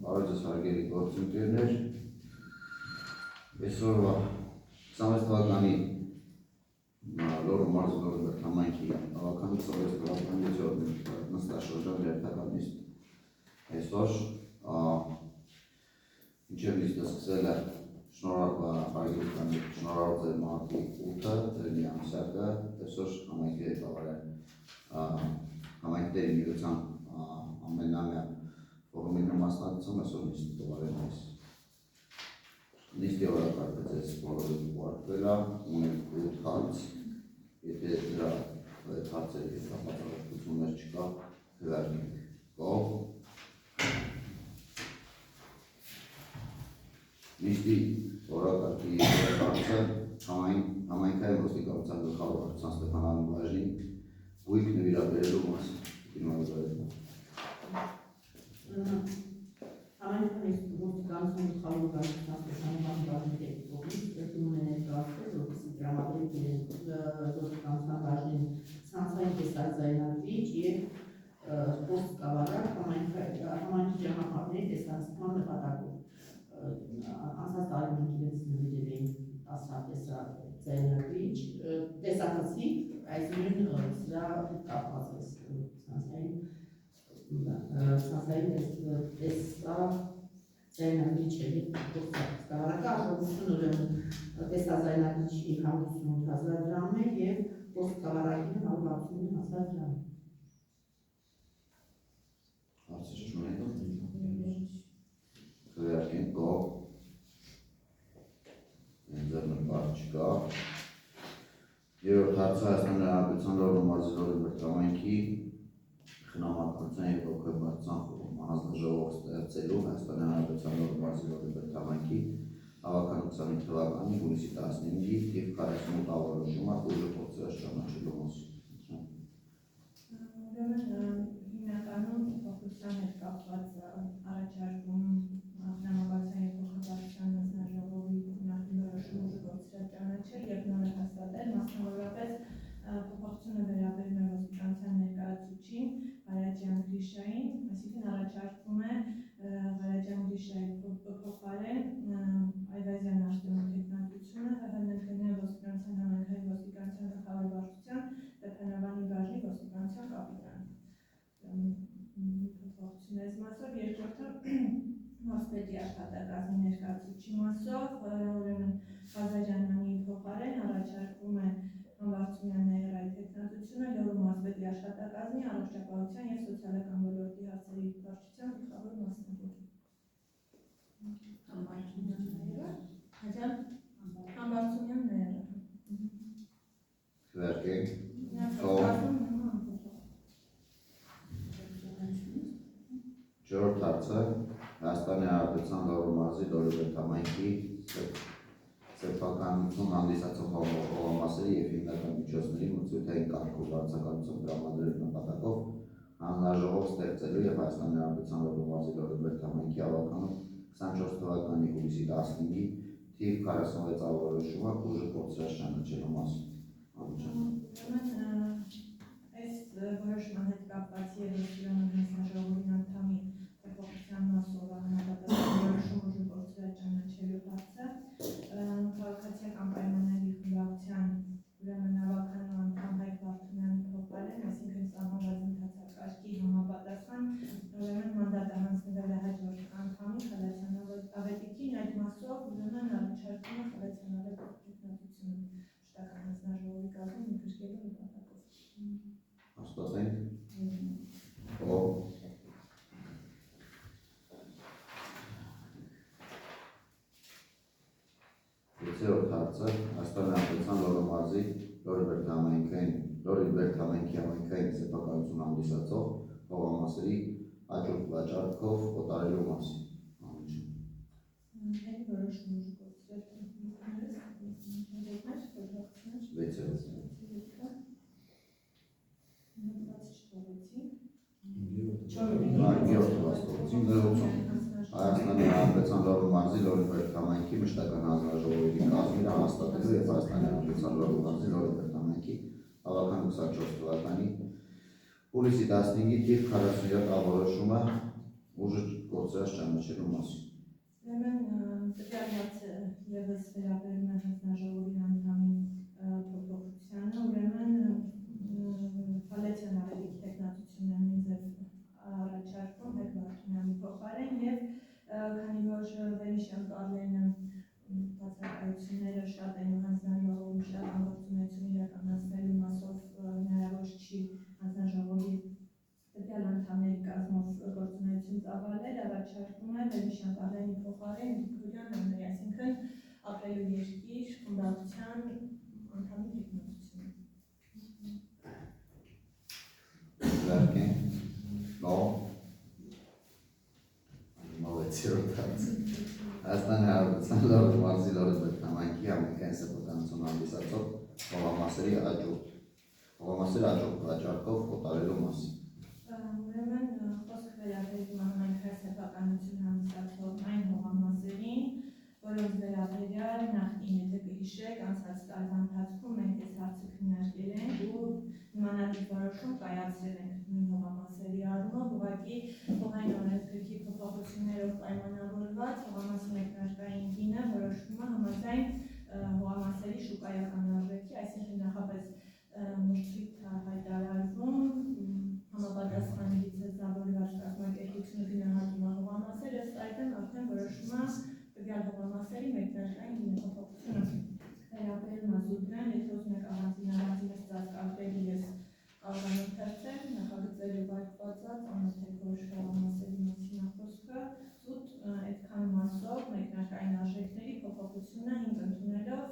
Բարոյձս հարգելի գործընկերներ, այսօրվա 26 թվականի Լոռու մարզի Լոռու բերդամայնքի ավականու սովետ թվականի 7-րդ նստաշրջան հերթական նիստ այսօր մինչև նիստը սկսել է շնորհավոր ձեր մարտի 8-ը, ձեր միամսյակը, այսօր համայնքի ղեկավար է համայնքների միության ամենամյա ֆորումին մասնակցում այսօր նիստը տվարել այս նիստի օրակարգը ձեզ բոլորին ուղարկվել է, ունենք 8 հարց, եթե դրա հարցերի հետ համաձայնություններ չկա, քվեարկենք կողմ։ Նիստի օրակարգի հարցը համայնքային ոստիկանության գլխավոր վարչության Ստեփան Անվաժնին գույք նվիրաբերելու մասին։ Համայնքային ոստիկանության գլխավոր վարչության Ստեփան Անվաժնի կողմից տրվում է ներկայացվել, որպեսզի տրամադրի ոստիկանության բաժնին ցանցային տեսաձայնագրիչ և պոստկավարակ համայնքի ճանապարհների տեսահատման նպատակով։ Անցած տարիներին իրենց նվիրել էին 10 տեսաձայնագրիչ, տեսախցիկ, այսինքն սրա կապված է ցանցային տեսաձայնագրիչերի պոստկավարակը արժողություն ուրեմն տեսաձայնագրիչի 188,000 դրամ է և պոստկավարակի 169,000 դրամ։ Հարցեր չունեք։ Քվեարկենք կողմ։ Ձեր նկար չկա։ Երրորդ հարցը Հայաստանի Հանրապետության Լոռու մարզի Լոռու բերդամայնքի խնամակալության և ողջունության ֆորում հանձնաժողով ստեղծելու Հայաստանի Հանրապետության Լոռու մարզի Լոռու բերդամայնքի ավականու 25 թվականի հուլիսի 15-ի թիվ 48 որոշումը ուժը փորձի ճանաչելու մասին։ Հիմնականում փոփոխության հետ կապված առաջարկում խնամակալության և ողջունության հանձնաժողովի որոշումը ուժը փորձի ճանաչել և նոր հաստատել, մասնավորապես փոփոխությունը վերաբերում է ոստիկանության ներկայացուցչին Ղարաջյան Գրիշային, այսինքն առաջարկվում է Ղարաջյան Գրիշայի փոխարեն Այվազյան Արտեմի թեկնածությունը ՀՀՆԿ ոստիկանության համայնքային ոստիկանության գլխավոր վարչության Ստեփանավանի բաժնի ոստիկանության կապիտան։ Փոփոխություններ մասով, երկրորդը մարզպետի աշխատակազմի ներկայացուցչի մասով, ուրեմն Ղազարյանի փոխարեն առաջարկվում է Համբարձումյան Նաիրայի թեկնածությունը Լոռու մարզպետի աշխատակազմի առողջապահության և սոցիալական ոլորտի հարցերի վարչության գլխավոր մասնագետ։ Համբարձումյան Նաիրա։ Քվեարկենք։ Չորրորդ հարցը Հայաստանի Հանրապետության Լոռու մարզի Լոռու բերդամայնքի սեփականություն հանդիսացող հողամասերի և հիմնական միջոցների մրցույթային կարգով վարձակալություն տրամադրելու նպատակով հանձնաժողով ստեղծելու և Հայաստանի Հանրապետության Լոռու մարզի Լոռու բերդամայնքի ավականու 24 թվականի հուլիսի 15-ի թիվ 46 որոշումը ուժը փորձի ճանաչելու մասին։ Այս որոշման հետ կապված ևս հանձնաժողովի անդամի փոփոխության մասով համապատասխան որոշում ուժը փորձի ճանաչելու հարցը քաղաքացիական պայմանների խմբակցության ուրեմն ավականու անդամ Հայկ Հաստատենք։ Ով։ Եթերորդ հարցը Հայաստանի Հանրապետության Լոռու մարզի Լոռի Բերդամենքի համայնքային սեփականություն հանդիսացող հողամասերի հաջորդ վաճառքով օտարելու մասին։ Հայաստանի Հանրապետության Լոռու մարզի Լոռի Բերդամենքի մշտական հանձնաժողովի կազմերը հաստատելու և Հայաստանի Հանրապետության Լոռու մարզի Լոռի Բերդամենքի ավական 24 թվականի հուլիսի 15-ի թիվ 43 ավորոշումը ուժը գործած ճանաչելու մասին։ Տվյալ հարցը ևս վերաբերում է հանձնաժողովի անդամի փոփոխությանը, ուրեմն Փալեցյան Արևիկ տեխնատություններն ինձ առաջարկում Հայկ Վարդանյանի փոխարեն և քանի որ վերհիշյալ Կարլենը բացակայությունները շատ են ու հանձնաժողովի շատ անգործունություն իրականացնելու մասով հնարավոր չի հանձնաժողովի տվյալ անդամների կազմով գործունեություն ծավալել, առաջարկում է վերհիշյալ Կարլենի փոխարեն Գրիգորյան անվանի, այսինքն ապրելու երկիր խմբակցության անդամի տեխնատությունը։ Վերքենք, լավ, մովեցիրոտ հարցը։ Հայաստանի Հանրապետության Լոռու մարզի Լոռի Բերդամենքի համայնքային սեփականություն հանդիսացող հողամասերի հաջորդ վաճառքով օտարելու մասին։ Ուրեմն խոսքը վերաբերում է համայնքային սեփականություն հանդիսացող այն հողամասերին, որոնց վերաբերյալ նախկին, եթե կհիշեք, անցած տարվա ընթացքում մենք այս հարցը քննարկել ենք ու նմանատիպ որոշում կայացրել ենք նույն հողամասերի առումով, ուղղակի հողային օրենսգրքի փոփոխություններով պայմանավորված հողամասի մեկնարկային գինը որոշվում է համաձայն հողամասերի շուկայական արժեքի, այսինքն նախապես մրցույթ հայտարարվում, համապատասխան լիցենզավորված կազմակերպությունը գնահատում է հողամասեր, ըստ այդմ արդեն որոշում է տվյալ հողամասերի մեկնարկային գինեփոփոխությունը։ Վերաբերում է զուգրան, եթե ուզում եք առանձին ծածկագրել, ես կարող եմ ընթերցել, նախագծերով այդվածած անընդհատ որ հողամասերի մասին է խոսքը, զուտ այդքան մասով մեկնարկային արժեքների փոփոխությունը հիմք ընդունելով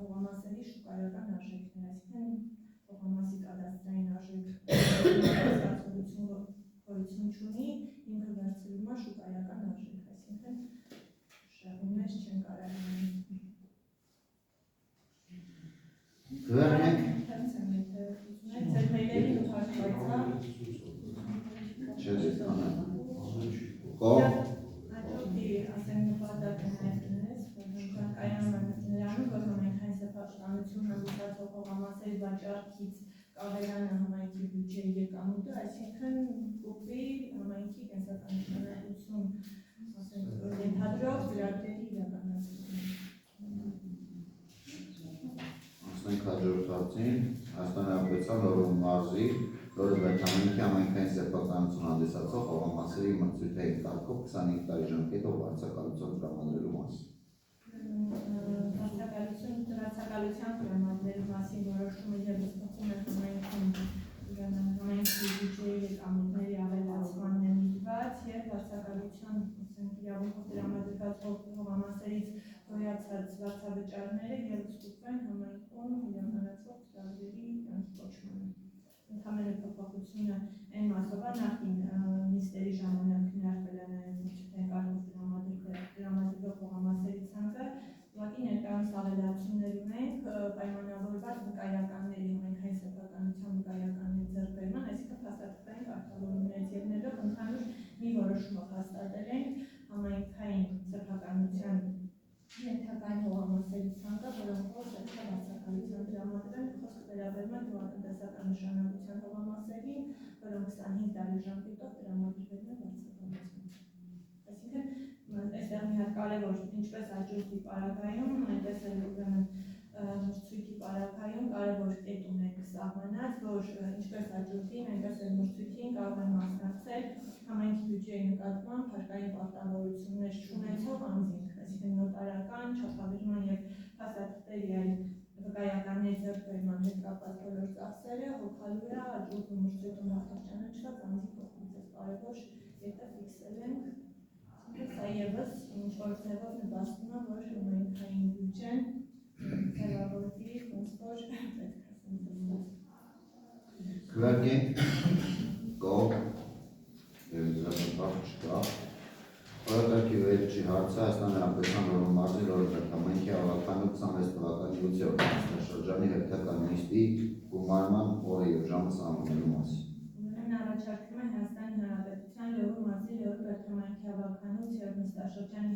հողամասերի շուկայական արժեքներ, այսինքն հողամասի կադաստրային արժեք գոյություն չունի, ինքը վերցրում է շուկայական արժեք, այսինքն շեղումներ չեն կարող լինել։ Վերքենք։ Ձեր մեյլերին ուղարկված Չէ, դիտան է։ հաջորդի ասենք նպատակը ներկնես, որ կայանում է նրանում, որ համայնքային սեփականություն հանդիսացող հողամասերի վաճառքից կավերանը համայնքի բյուջեի եկամուտը, այսինքն կուպի համայնքի կենսականություն, ասենք ենթադրող ծրագրերի իրականացումը։ Անցնենք հաջորդ հարցին, Հայաստանի Հանրապետության Լոռու մարզի Լոռի Բերդամենքի համայնքային սեփականություն հանդիսացող հողամասերի մրցույթային կարգով 25 տարի ժամկետով վարձակալություն տրամադրելու մասին։ Վարձակալության տրամադրելու մասին որոշումը ևս փոխում է համայնքի բյուջեի եկամուտների ավելացմանն է միտված և վարձակալության իրավունքով տրամադրված հողամասերից գոյացած վարձավճարները ևս փոխվեն համայնքում իրականացվող ծրագրերի կոչմանը։ Ընդհանրապես փոփոխությունը այն մասով է նախին նիստերի ժամանակ քննարկվել է նաև մրցույթային կարգով տրամադրվող հողամասերի ցանկը, ուղղակի ներկայումս ավելացումներ ունենք պայմանավորված վկայականների համայնքային սեփականության վկայականների ձեռքբերման, այսինքն փաստաթղթային կարգավորումներից ելնելով ընդհանուր մի որոշումով հաստատել ենք համայնքային սեփականության ենթակային հողամասերի ցանկը, որոնցով պետք է վարձակալության տրամադրեն, խոսքը վերաբերում է գյուղատնտեսական նշանակության հողամասերին, որոնք 25 տարի ժամկետով տրամադրվել են վարձակալության։ Այսինքն, այստեղ մի հատ կարևոր, ինչպես հաջորդի պարագայում, այնպես էլ ուրեմն մրցույթի պարագայում կարևոր կետ ունենք սահմանած, որ ինչպես հաջորդին, այնպես էլ մրցույթին կարող են մասնակցել համայնքի բյուջեի նկատմամբ հարկային պարտավորություններ չունեցող անձինք, այսինքն նոտարական, չափավորման և փաստաթղթերի այլ վկայականների ձեռքբերման հետ կապված բոլոր ծախսերը հոգալու է աջուրդում մրցույթում հաղթող անձի կողմից կարևոր կետը ֆիքսել ենք։ Սա ևս ինչ-որ ձևով նպաստում է, որ համայնքային բյուջեն ձևավորվի, ոնց որ պետք է ասեմ։ Քվեարկի կողմ երեզրական չկա։ Օրակարգի վերջի հարցը Հայաստանի Հանրապետության Լոռու մարզի Լոռու համայնքի ավարտական 26 թվականի 7 օգոստոսի շրջանի հերթական նիստի գումարման օրը եւ ժամը սահմանելու մասին։ Առաջարկում է Հայաստանի Հանրապետության Լոռու մարզի Լոռու համայնքի ավարտական 8-րդ նստաշրջանի